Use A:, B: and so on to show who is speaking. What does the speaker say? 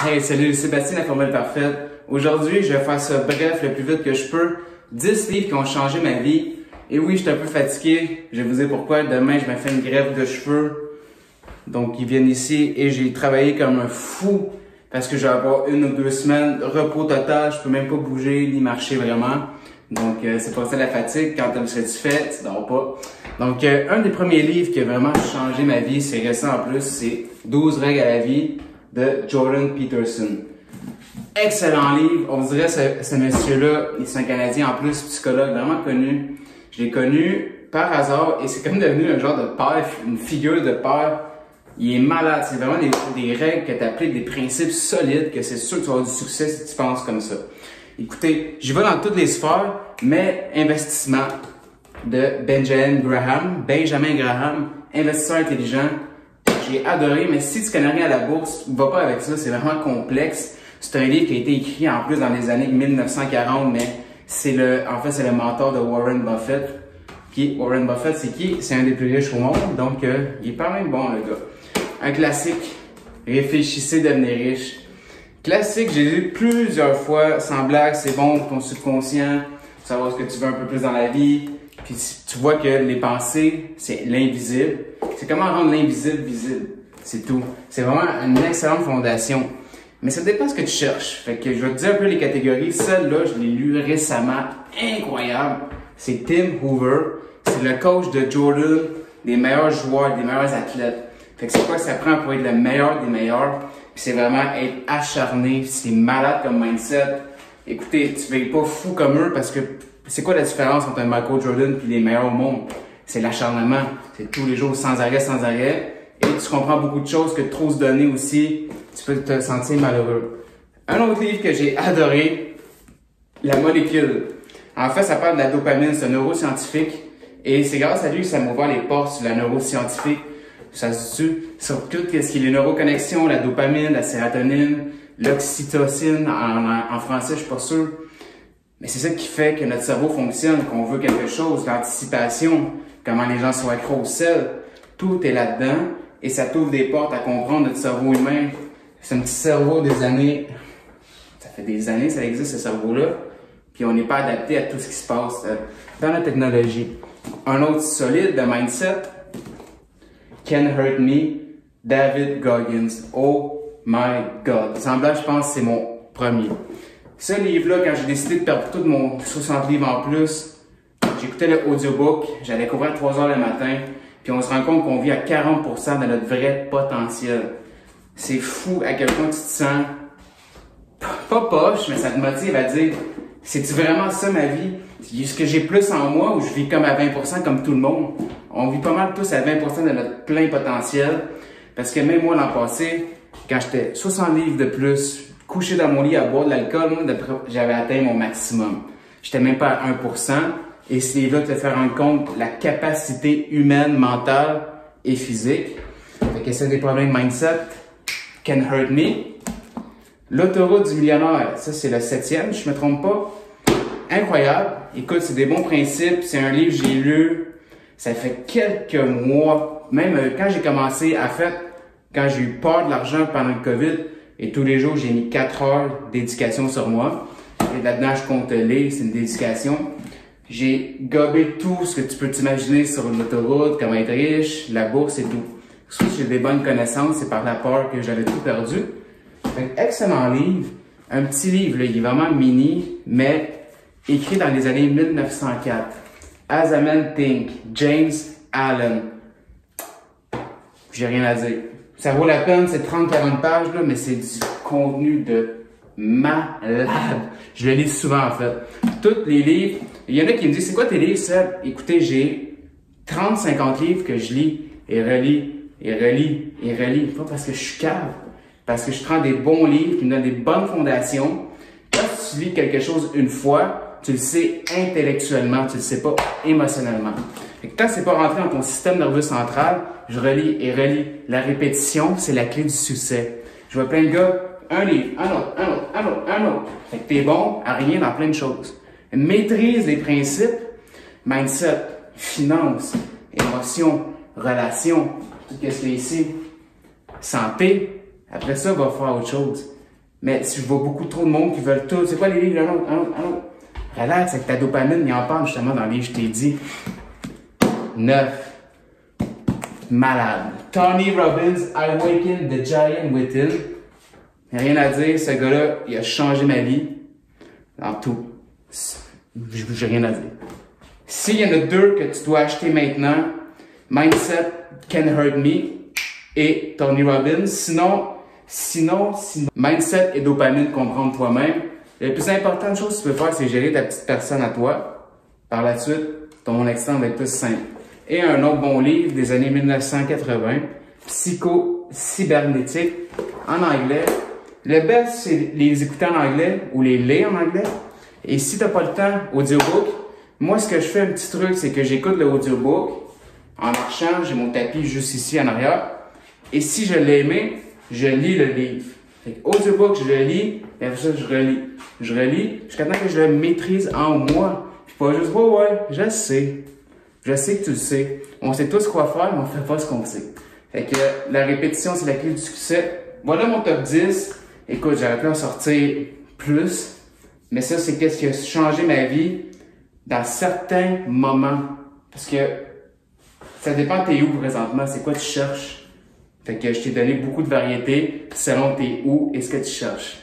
A: Hey, salut, Sébastien, la formule parfaite. Aujourd'hui, je vais faire ça bref, le plus vite que je peux. 10 livres qui ont changé ma vie. Et oui, je suis un peu fatigué. Je vais vous dire pourquoi. Demain, je me fais une greffe de cheveux. Donc, ils viennent ici et j'ai travaillé comme un fou parce que je vais avoir 1 ou 2 semaines de repos total. Je peux même pas bouger ni marcher vraiment. Donc, c'est pas ça la fatigue. Quand tu serais fait, tu dors pas. Donc, un des premiers livres qui a vraiment changé ma vie, c'est récent en plus, c'est 12 règles à la vie de Jordan Peterson. Excellent livre. On dirait ce monsieur-là, c'est un Canadien en plus, psychologue vraiment connu. Je l'ai connu par hasard et c'est comme devenu un genre de père, une figure de père. Il est malade. C'est vraiment des règles que tu appliques, des principes solides, que c'est sûr que tu vas avoir du succès si tu penses comme ça. Écoutez, j'y vais dans toutes les sphères, mais investissement de Benjamin Graham, investisseur intelligent. J'ai adoré, mais si tu connais rien à la bourse, va pas avec ça, c'est vraiment complexe. C'est un livre qui a été écrit en plus dans les années 1940, mais c'est en fait, c'est le mentor de Warren Buffett. Puis Warren Buffett, c'est qui? C'est un des plus riches au monde, donc il est pas même bon, le gars. Un classique, réfléchissez, devenez riche. Classique, j'ai lu plusieurs fois, sans blague, c'est bon pour ton subconscient, savoir ce que tu veux un peu plus dans la vie. Puis tu vois que les pensées, c'est l'invisible. C'est comment rendre l'invisible visible. C'est tout. C'est vraiment une excellente fondation. Mais ça dépend ce que tu cherches. Fait que je vais te dire un peu les catégories. Celle-là, je l'ai lu récemment. Incroyable. C'est Tim Hoover. C'est le coach de Jordan, des meilleurs joueurs, des meilleurs athlètes. Fait que c'est quoi que ça prend pour être le meilleur des meilleurs. Puis c'est vraiment être acharné. C'est malade comme mindset. Écoutez, tu ne pas fou comme eux parce que c'est quoi la différence entre un Michael Jordan et les meilleurs au monde? C'est l'acharnement. C'est tous les jours sans arrêt, sans arrêt. Et tu comprends beaucoup de choses que trop se donner aussi, tu peux te sentir malheureux. Un autre livre que j'ai adoré, La molécule. En fait, ça parle de la dopamine, c'est un neuroscientifique. Et c'est grâce à lui que ça m'a ouvert les portes sur la neuroscientifique. Ça se tue sur tout ce qui est les neuroconnexions, la dopamine, la sérotonine, l'oxytocine, en français, je suis pas sûr. Mais c'est ça qui fait que notre cerveau fonctionne, qu'on veut quelque chose, l'anticipation, comment les gens sont accros au sel. Tout est là-dedans et ça t'ouvre des portes à comprendre notre cerveau humain. C'est un petit cerveau des années, ça fait des années que ça existe ce cerveau-là, puis on n'est pas adapté à tout ce qui se passe dans la technologie. Un autre solide de mindset, Can't Hurt Me, David Goggins. Oh my God. Sans blague, je pense que c'est mon premier. Ce livre-là, quand j'ai décidé de perdre tout mon 60 livres en plus, j'écoutais le audiobook, j'allais couvrir à 3 heures le matin, puis on se rend compte qu'on vit à 40% de notre vrai potentiel. C'est fou à quel point tu te sens pas poche, mais ça te motive à dire, c'est-tu vraiment ça ma vie? Est-ce que j'ai plus en moi ou je vis comme à 20% comme tout le monde? On vit pas mal tous à 20% de notre plein potentiel, parce que même moi l'an passé, quand j'étais 60 livres de plus, couché dans mon lit à boire de l'alcool, j'avais atteint mon maximum. J'étais même pas à 1%. Et ce livre-là te fait rendre compte de la capacité humaine, mentale et physique. Fait que c'est des problèmes mindset. Can Hurt Me. L'autoroute du millionnaire. Ça, c'est le 7e, je me trompe pas. Incroyable. Écoute, c'est des bons principes. C'est un livre que j'ai lu. Ça fait quelques mois. Même quand j'ai commencé, quand j'ai eu peur de l'argent pendant le COVID, et tous les jours, j'ai mis 4 heures d'éducation sur moi. Et là-dedans, je compte lire, c'est une dédication. J'ai gobé tout ce que tu peux t'imaginer sur une autoroute, comment être riche, la bourse et tout. Si j'ai des bonnes connaissances, c'est par la peur que j'avais tout perdu. Fait excellent livre. Un petit livre, là, il est vraiment mini, mais écrit dans les années 1904. As a Man Think, James Allen. J'ai rien à dire. Ça vaut la peine, c'est 30-40 pages, là, mais c'est du contenu de malade. Je le lis souvent, en fait. Tous les livres, il y en a qui me disent, c'est quoi tes livres, Seb? Écoutez, j'ai 30-50 livres que je lis et relis, et relis, et relis. Pas parce que je suis cave, parce que je prends des bons livres qui me donnent des bonnes fondations. Quand tu lis quelque chose une fois, tu le sais intellectuellement, tu le sais pas émotionnellement. Et quand c'est pas rentré dans ton système nerveux central, je relis et relis. La répétition, c'est la clé du succès. Je vois plein de gars, un livre, un autre, un autre, un autre, un autre. Fait que t'es bon à rien dans plein de choses. Maîtrise les principes, mindset, finance, émotions, relations, tout ce qu'il y a ici, santé. Après ça, va faire autre chose. Mais si je vois beaucoup trop de monde qui veulent tout, c'est quoi les livres? Un autre. Relax, avec ta dopamine, il en parle justement dans les livres, je t'ai dit. 9. Malade. Tony Robbins, Awaken the Giant Within. Rien à dire, ce gars-là, il a changé ma vie. Dans tout. J'ai rien à dire. S'il y en a deux que tu dois acheter maintenant, Mindset Can Hurt Me et Tony Robbins. Sinon, Mindset et dopamine, comprendre toi-même. La plus importante chose que tu peux faire, c'est gérer ta petite personne à toi. Par la suite, ton extend va être plus simple. Et un autre bon livre des années 1980, Psycho-cybernétique, en anglais. Le best, c'est les écouter en anglais ou les lire en anglais. Et si tu n'as pas le temps, audiobook. Moi, ce que je fais, un petit truc, c'est que j'écoute le audiobook en marchant. J'ai mon tapis juste ici en arrière. Et si je l'ai aimé, je lis le livre. Fait que audiobook, je le lis, et après ça, je relis. Je relis jusqu'à temps que je le maîtrise en moi. Puis pas juste, ouais, je sais. Je sais que tu le sais. On sait tous quoi faire, mais on fait pas ce qu'on sait. Fait que la répétition, c'est la clé du succès. Voilà mon top 10. Écoute, j'aurais pu en sortir plus. Mais ça, c'est qu'est-ce qui a changé ma vie dans certains moments. Parce que ça dépend t'es où présentement, c'est quoi tu cherches. Fait que je t'ai donné beaucoup de variétés selon t'es où et ce que tu cherches.